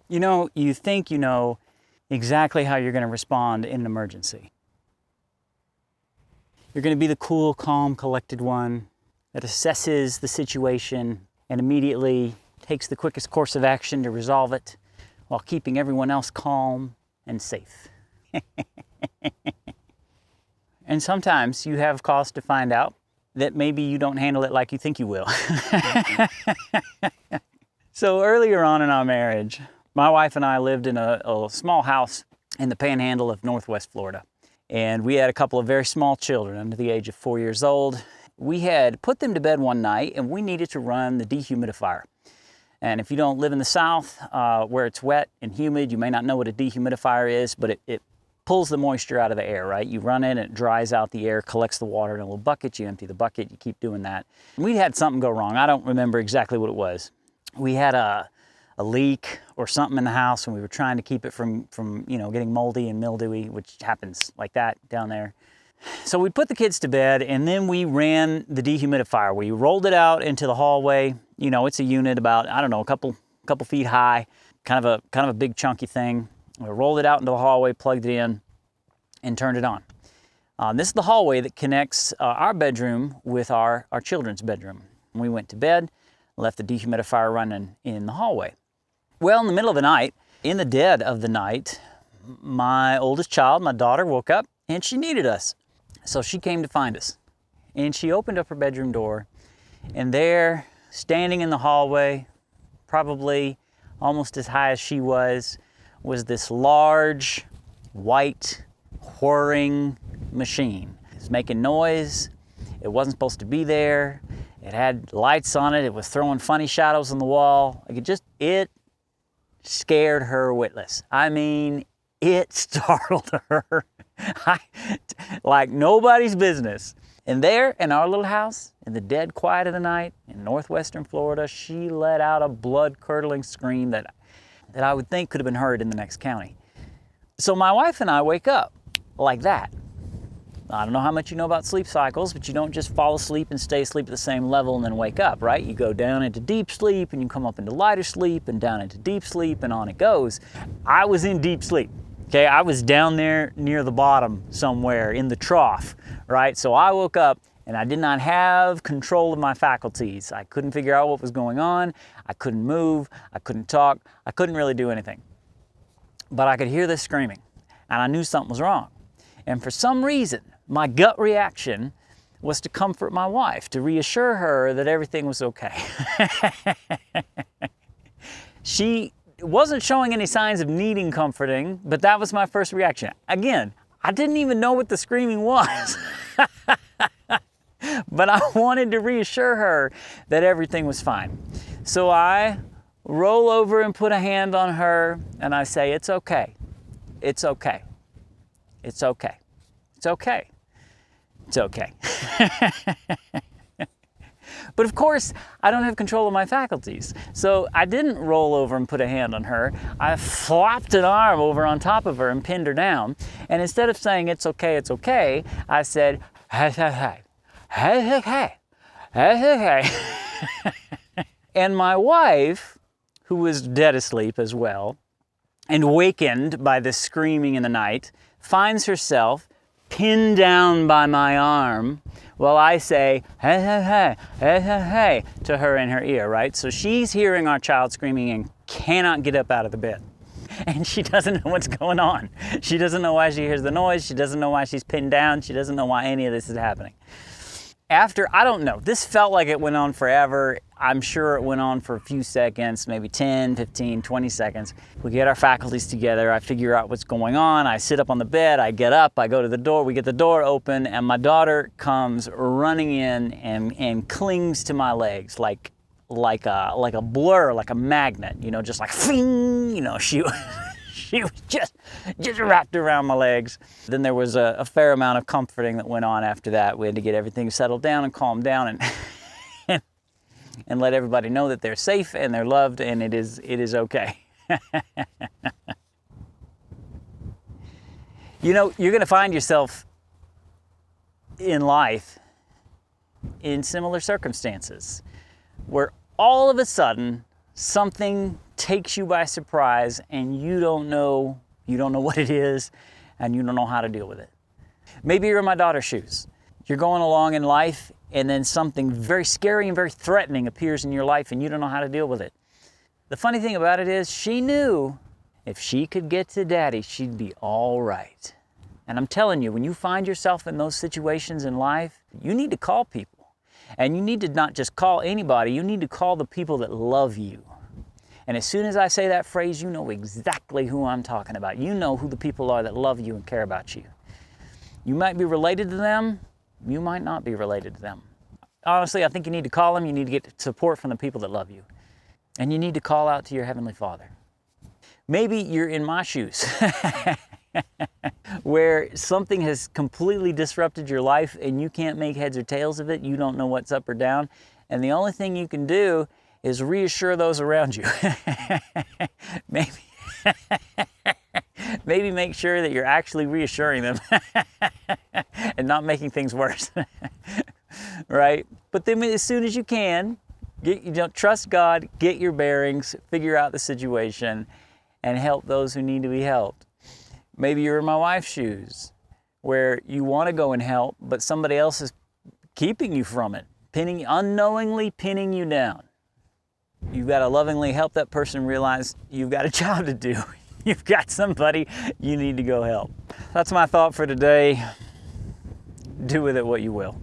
You think you know exactly how you're going to respond in an emergency. You're going to be the cool, calm, collected one that assesses the situation and immediately takes the quickest course of action to resolve it while keeping everyone else calm and safe. And sometimes you have cause to find out that maybe you don't handle it like you think you will. So earlier on in our marriage, my wife and I lived in a small house in the panhandle of Northwest Florida. And we had a couple of very small children under the age of 4 years old. We had put them to bed one night and we needed to run the dehumidifier. And if you don't live in the South where it's wet and humid, you may not know what a dehumidifier is, but it pulls the moisture out of the air, right? You run it and it dries out the air, collects the water in a little bucket, you empty the bucket, you keep doing that. And we had something go wrong. I don't remember exactly what it was. We had a leak or something in the house and we were trying to keep it from getting moldy and mildewy, which happens like that down there. So we put the kids to bed and then we ran the dehumidifier. We rolled it out into the hallway. It's a unit about, I don't know, a couple feet high, kind of a big chunky thing. We rolled it out into the hallway, plugged it in, and turned it on. This is the hallway that connects our bedroom with our children's bedroom. We went to bed, left the dehumidifier running in the hallway. Well, in the middle of the night, in the dead of the night, my oldest child, my daughter, woke up and she needed us. So she came to find us. And she opened up her bedroom door, and there, standing in the hallway, probably almost as high as she was this large, white, whirring machine. It was making noise. It wasn't supposed to be there. It had lights on it. It was throwing funny shadows on the wall. It scared her witless. I mean, it startled her like nobody's business. And there in our little house, in the dead quiet of the night in northwestern Florida, she let out a blood-curdling scream that I would think could have been heard in the next county. So my wife and I wake up like that. I don't know how much you know about sleep cycles, but you don't just fall asleep and stay asleep at the same level and then wake up, right? You go down into deep sleep and you come up into lighter sleep and down into deep sleep and on it goes. I was in deep sleep, okay? I was down there near the bottom somewhere in the trough, right? So I woke up and I did not have control of my faculties. I couldn't figure out what was going on. I couldn't move. I couldn't talk. I couldn't really do anything. But I could hear this screaming and I knew something was wrong. And for some reason, my gut reaction was to comfort my wife, to reassure her that everything was okay. She wasn't showing any signs of needing comforting, but that was my first reaction. Again, I didn't even know what the screaming was. But I wanted to reassure her that everything was fine. So I roll over and put a hand on her and I say, "It's okay. It's okay. It's okay. It's okay. It's okay." But of course, I don't have control of my faculties. So I didn't roll over and put a hand on her. I flopped an arm over on top of her and pinned her down. And instead of saying, "It's okay," I said, "Hey, hey, hey. Hey, hey, hey. Hey, hey, hey." And my wife, who was dead asleep as well, and wakened by this screaming in the night, finds herself pinned down by my arm while I say, "Hey, hey, hey, hey, hey, hey," to her in her ear, right? So she's hearing our child screaming and cannot get up out of the bed. And she doesn't know what's going on. She doesn't know why she hears the noise. She doesn't know why she's pinned down. She doesn't know why any of this is happening. After, I don't know, this felt like it went on forever. I'm sure it went on for a few seconds, maybe 10, 15, 20 seconds. We get our faculties together. I figure out what's going on. I sit up on the bed. I get up. I go to the door. We get the door open, and my daughter comes running in and clings to my legs like a blur, like a magnet, just like, fing, she was just wrapped around my legs. Then there was a fair amount of comforting that went on after that. We had to get everything settled down and calmed down and let everybody know that they're safe and they're loved and it is okay. You're going to find yourself in life in similar circumstances where all of a sudden something takes you by surprise and you don't know what it is and you don't know how to deal with it. Maybe you're in my daughter's shoes. You're going along in life and then something very scary and very threatening appears in your life and you don't know how to deal with it. The funny thing about it is she knew if she could get to Daddy, she'd be all right. And I'm telling you, when you find yourself in those situations in life, you need to call people. And you need to not just call anybody, you need to call the people that love you. And as soon as I say that phrase, you know exactly who I'm talking about. You know who the people are that love you and care about you. You might be related to them, you might not be related to them. Honestly, I think you need to call them, you need to get support from the people that love you. And you need to call out to your Heavenly Father. Maybe you're in my shoes, where something has completely disrupted your life and you can't make heads or tails of it, you don't know what's up or down, and the only thing you can do is reassure those around you. Maybe make sure that you're actually reassuring them and not making things worse, right? But then as soon as you can, trust God, get your bearings, figure out the situation, and help those who need to be helped. Maybe you're in my wife's shoes, where you want to go and help, but somebody else is keeping you from it, unknowingly pinning you down. You've got to lovingly help that person realize you've got a job to do. You've got somebody you need to go help. That's my thought for today. Do with it what you will.